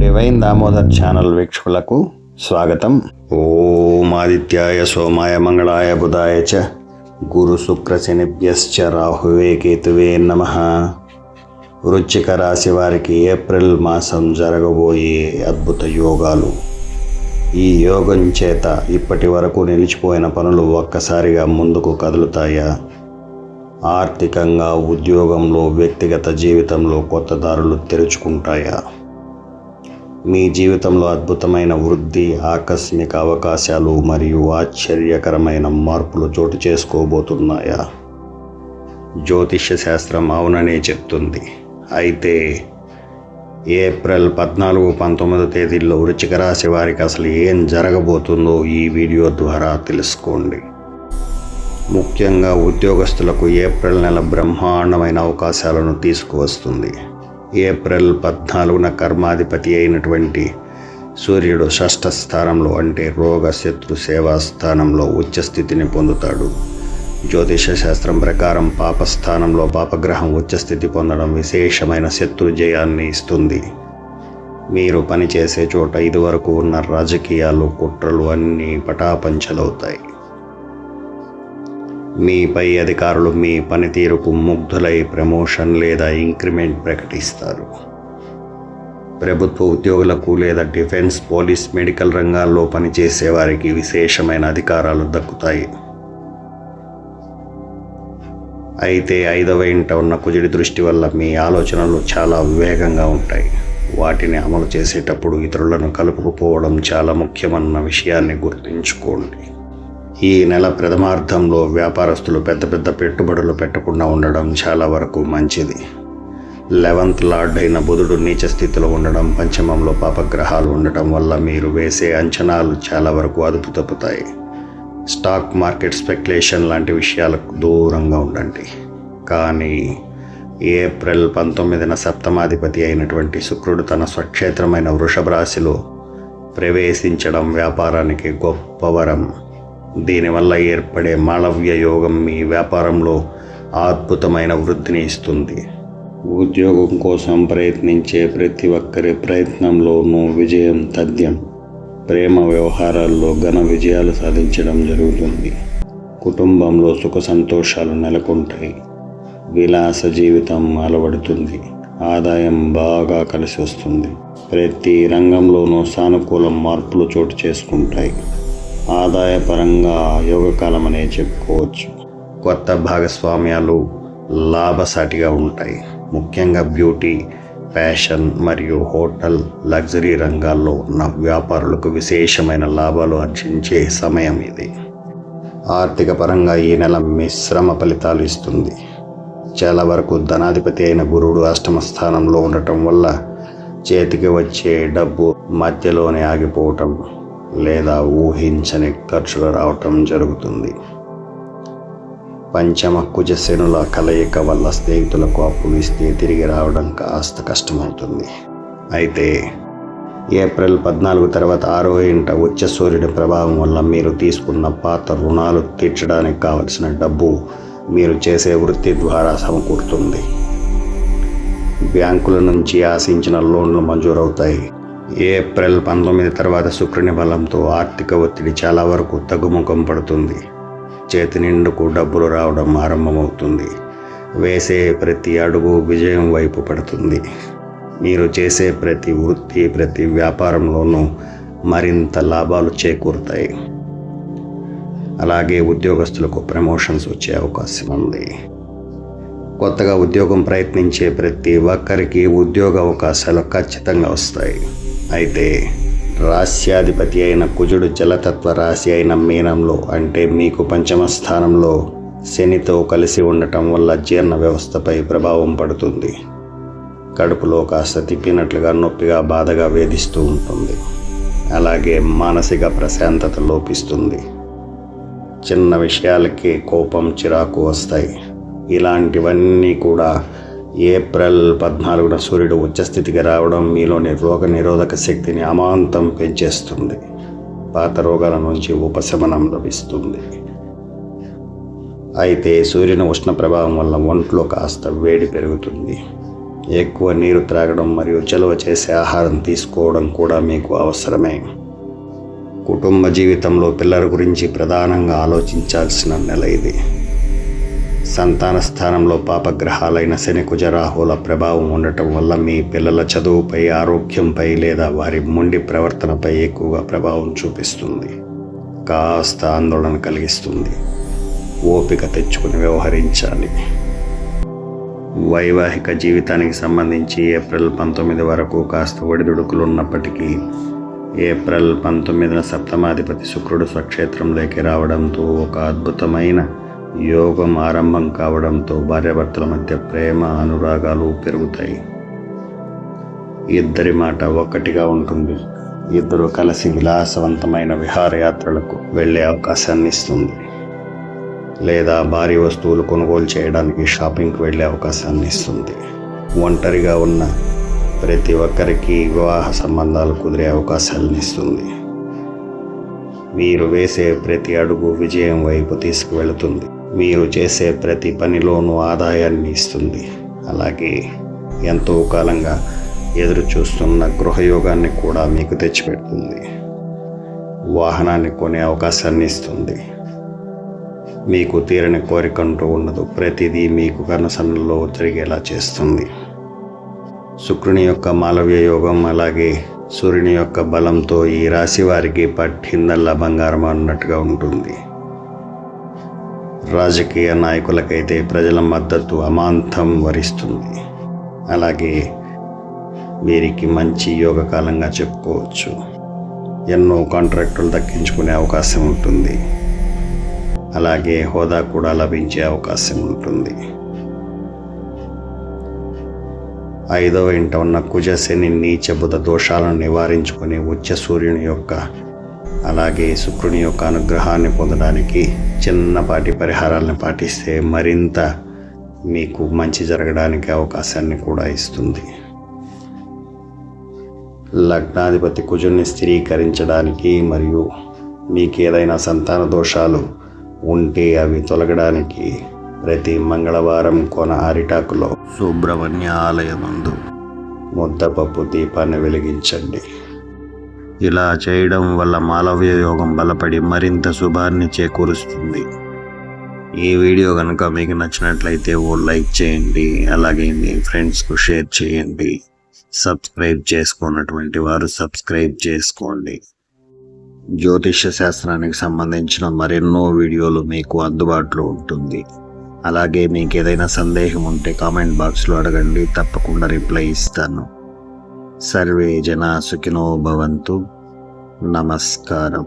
Divine Damodar channel వీక్షకులకు స్వాగతం. ఓం ఆదిత్యాయ సోమాయ మంగళాయ బుధాయ చ గురు శుక్ర శనిభ్యశ్చ రాహువే కేతువే నమః. వృశ్చిక రాశి వారికి ఏప్రిల్ మాసం జరగబోయే అద్భుత యోగాలు. ఈ యోగం చేత ఇప్పటి వరకు నిలిచిపోయిన పనులు ఒక్కసారిగా ముందుకు కదులుతాయా? ఆర్థికంగా, ఉద్యోగంలో, వ్యక్తిగత జీవితంలో కొత్త దారులు తెరుచుకుంటాయా? మీ జీవితంలో అద్భుతమైన వృద్ధి, ఆకస్మిక అవకాశాలు మరియు ఆశ్చర్యకరమైన మార్పులు చోటు చేసుకోబోతున్నాయా? జ్యోతిష్య శాస్త్రం అవుననే చెప్తుంది. అయితే ఏప్రిల్ 14-19 తేదీల్లో వృశ్చిక రాశి వారికి అసలు ఏం జరగబోతుందో ఈ వీడియో ద్వారా తెలుసుకోండి. ముఖ్యంగా ఉద్యోగస్తులకు ఏప్రిల్ నెల బ్రహ్మాండమైన అవకాశాలను తీసుకువస్తుంది. ఏప్రిల్ 14న కర్మాధిపతి అయినటువంటి సూర్యుడు షష్ఠ స్థానంలో అంటే రోగ శత్రు సేవా స్థానంలో ఉచ్చస్థితిని పొందుతాడు. జ్యోతిష శాస్త్రం ప్రకారం పాపస్థానంలో పాపగ్రహం ఉచ్చస్థితి పొందడం విశేషమైన శత్రు జయాన్ని ఇస్తుంది. మీరు పనిచేసే చోట ఇదివరకు ఉన్న రాజకీయాలు, కుట్రలు అన్నీ పటాపంచలవుతాయి. మీ పై అధికారులు మీ పనితీరుకు ముగ్ధులై ప్రమోషన్ లేదా ఇంక్రిమెంట్ ప్రకటిస్తారు. ప్రభుత్వ ఉద్యోగులకు లేదా డిఫెన్స్, పోలీస్, మెడికల్ రంగాల్లో పనిచేసే వారికి విశేషమైన అధికారాలు దక్కుతాయి. అయితే 5వ ఇంట ఉన్న కుజుడి దృష్టి వల్ల మీ ఆలోచనలు చాలా వేగంగా ఉంటాయి. వాటిని అమలు చేసేటప్పుడు ఇతరులను కలుపుకుపోవడం చాలా ముఖ్యమన్న విషయాన్ని గుర్తుంచుకోండి. ఈ నెల ప్రథమార్థంలో వ్యాపారస్తులు పెద్ద పెట్టుబడులు పెట్టకుండా ఉండడం చాలా వరకు మంచిది. 11th లార్డ్ అయిన బుధుడు నీచ స్థితిలో ఉండడం, పంచమంలో పాపగ్రహాలు ఉండటం వల్ల మీరు వేసే అంచనాలు చాలా వరకు అదుపు తప్పుతాయి. స్టాక్ మార్కెట్ స్పెక్యులేషన్ లాంటి విషయాలకు దూరంగా ఉండండి. కానీ ఏప్రిల్ 19న సప్తమాధిపతి అయినటువంటి శుక్రుడు తన స్వక్షేత్రమైన వృషభ రాశిలో ప్రవేశించడం వ్యాపారానికి గొప్ప వరం. దీనివల్ల ఏర్పడే మాళవ్య యోగం మీ వ్యాపారంలో అద్భుతమైన వృద్ధిని ఇస్తుంది. ఉద్యోగం కోసం ప్రయత్నించే ప్రతి ఒక్కరి ప్రయత్నంలోనూ విజయం తథ్యం. ప్రేమ వ్యవహారాల్లో ఘన విజయాలు సాధించడం జరుగుతుంది. కుటుంబంలో సుఖ సంతోషాలు నెలకొంటాయి. విలాస జీవితం అలవడుతుంది. ఆదాయం బాగా కలిసి వస్తుంది. ప్రతి రంగంలోనూ సానుకూల మార్పులు చోటు చేసుకుంటాయి. ఆదాయపరంగా యోగకాలం అనే చెప్పుకోవచ్చు. కొత్త భాగస్వామ్యాలు లాభసాటిగా ఉంటాయి. ముఖ్యంగా బ్యూటీ, ఫ్యాషన్ మరియు హోటల్, లగ్జరీ రంగాల్లో ఉన్న వ్యాపారులకు విశేషమైన లాభాలు ఆర్జించే సమయం ఇది. ఆర్థిక పరంగా ఈ నెల మిశ్రమ ఫలితాలు ఇస్తుంది. చాలా వరకు ధనాధిపతి అయిన గురుడు అష్టమ స్థానంలో ఉండటం వల్ల చేతికి వచ్చే డబ్బు మధ్యలోనే ఆగిపోవటం లేదా ఊహించని ఖర్చులు రావటం జరుగుతుంది. పంచమ కుజశనుల కలయిక వల్ల స్నేహితులకు అప్పులు ఇస్తే తిరిగి రావడం కాస్త కష్టమవుతుంది. అయితే ఏప్రిల్ 14 తర్వాత 6వ ఇంట ఉచ్చ సూర్యుడి ప్రభావం వల్ల మీరు తీసుకున్న పాత రుణాలు తీర్చడానికి కావలసిన డబ్బు మీరు చేసే వృత్తి ద్వారా సమకూరుతుంది. బ్యాంకుల నుంచి ఆశించిన లోన్లు మంజూరవుతాయి. ఏప్రిల్ 19 తర్వాత శుక్రుని బలంతో ఆర్థిక ఒత్తిడి చాలా వరకు తగ్గుముఖం పడుతుంది. చేతి నిండుకు డబ్బులు రావడం ఆరంభమవుతుంది. వేసే ప్రతి అడుగు విజయం వైపు పడుతుంది. మీరు చేసే ప్రతి వృత్తి, ప్రతి వ్యాపారంలోనూ మరింత లాభాలు చేకూరుతాయి. అలాగే ఉద్యోగస్తులకు ప్రమోషన్స్ వచ్చే అవకాశం ఉంది. కొత్తగా ఉద్యోగం ప్రయత్నించే ప్రతి ఒక్కరికి ఉద్యోగ అవకాశాలు ఖచ్చితంగా వస్తాయి. అయితే రాశ్యాధిపతి అయిన కుజుడు జలతత్వ రాశి అయిన మీనంలో అంటే మీకు పంచమ స్థానంలో శనితో కలిసి ఉండటం వల్ల జీర్ణ వ్యవస్థపై ప్రభావం పడుతుంది. కడుపులో కాస్త తిప్పినట్లుగా, నొప్పిగా, బాధగా వేధిస్తూ ఉంటుంది. అలాగే మానసిక ప్రశాంతత లోపిస్తుంది. చిన్న విషయాలకి కోపం, చిరాకు వస్తాయి. ఇలాంటివన్నీ కూడా ఏప్రిల్ 14న సూర్యుడు ఉచ్చస్థితికి రావడం మీలోని రోగ నిరోధక శక్తిని అమాంతం పెంచేస్తుంది. పాత రోగాల నుంచి ఉపశమనం లభిస్తుంది. అయితే సూర్యుని ఉష్ణ ప్రభావం వల్ల ఒంట్లో కాస్త వేడి పెరుగుతుంది. ఎక్కువ నీరు త్రాగడం మరియు చలువ చేసే ఆహారం తీసుకోవడం కూడా మీకు అవసరమే. కుటుంబ జీవితంలో పిల్లల గురించి ప్రధానంగా ఆలోచించాల్సిన నెల ఇది. సంతాన స్థానంలో పాపగ్రహాలైన శని, కుజ, రాహుల ప్రభావం ఉండటం వల్ల మీ పిల్లల చదువుపై, ఆరోగ్యంపై లేదా వారి మొండి ప్రవర్తనపై ఎక్కువగా ప్రభావం చూపిస్తుంది. కాస్త ఆందోళన కలిగిస్తుంది. ఓపిక తెచ్చుకుని వ్యవహరించాలి. వైవాహిక జీవితానికి సంబంధించి ఏప్రిల్ 19 వరకు కాస్త ఒడిదుడుకులు ఉన్నప్పటికీ ఏప్రిల్ 19న సప్తమాధిపతి శుక్రుడు స్వక్షేత్రంలోకి రావడంతో ఒక అద్భుతమైన యోగం ఆరంభం కావడంతో భార్యాభర్తల మధ్య ప్రేమ, అనురాగాలు పెరుగుతాయి. ఇద్దరి మాట ఒక్కటిగా ఉంటుంది. ఇద్దరు కలిసి విలాసవంతమైన విహారయాత్రలకు వెళ్ళే అవకాశాన్ని ఇస్తుంది. లేదా భారీ వస్తువులు కొనుగోలు చేయడానికి షాపింగ్కి వెళ్ళే అవకాశాన్ని ఇస్తుంది. ఒంటరిగా ఉన్న ప్రతి ఒక్కరికి వివాహ సంబంధాలు కుదిరే అవకాశాలను ఇస్తుంది. మీరు వేసే ప్రతి అడుగు విజయం వైపు తీసుకువెళుతుంది. మీరు చేసే ప్రతి పనిలోనూ ఆదాయాన్ని ఇస్తుంది. అలాగే ఎంతో కాలంగా ఎదురు చూస్తున్న గృహయోగాన్ని కూడా మీకు తెచ్చిపెడుతుంది. వాహనాన్ని కొనే అవకాశాన్ని ఇస్తుంది. మీకు తీరని కోరికంటూ ఉండదు. ప్రతిదీ మీకు కనుసన్నల్లో జరిగేలా చేస్తుంది. శుక్రుని యొక్క మాలవ్య యోగం అలాగే సూర్యుని యొక్క బలంతో ఈ రాశి వారికి పట్టిందల్లా బంగారం అన్నట్టుగా ఉంటుంది. రాజకీయ నాయకులకైతే ప్రజల మద్దతు అమాంతం వరిస్తుంది. అలాగే వీరికి మంచి యోగకాలంగా చెప్పుకోవచ్చు. ఎన్నో కాంట్రాక్టులు దక్కించుకునే అవకాశం ఉంటుంది. అలాగే హోదా కూడా లభించే అవకాశం ఉంటుంది. 5వ ఇంట ఉన్న కుజ, శని, నీచ, బుధ దోషాలను నివారించుకొని ఉచ్చ సూర్యుని యొక్క అలాగే శుక్రుని యొక్క అనుగ్రహాన్ని పొందడానికి చిన్నపాటి పరిహారాలను పాటిస్తే మరింత మీకు మంచి జరగడానికి అవకాశాన్ని కూడా ఇస్తుంది. లగ్నాధిపతి కుజుని స్థిరీకరించడానికి మరియు మీకు ఏదైనా సంతాన దోషాలు ఉంటే అవి తొలగడానికి ప్రతి మంగళవారం కొన అరిటాకులో సుబ్రహ్మణ్య ఆలయమందు ముద్దపప్పు దీపాన్ని వెలిగించండి. ఇలా చేయడం వల్ల మాలవ్య యోగం బలపడి మరింత శుభాన్ని చేకూరుస్తుంది. ఈ వీడియో కనుక మీకు నచ్చినట్లయితే ఓ లైక్ చేయండి. అలాగే మీ ఫ్రెండ్స్కు షేర్ చేయండి. సబ్స్క్రైబ్ చేసుకున్నటువంటి వారు సబ్స్క్రైబ్ చేసుకోండి. జ్యోతిష్య శాస్త్రానికి సంబంధించిన మరెన్నో వీడియోలు మీకు అందుబాటులో ఉంటుంది. అలాగే మీకు ఏదైనా సందేహం ఉంటే కామెంట్ బాక్స్లో అడగండి, తప్పకుండా రిప్లై ఇస్తాను. సర్వే జనా సుఖినో భవంతు. నమస్కారం.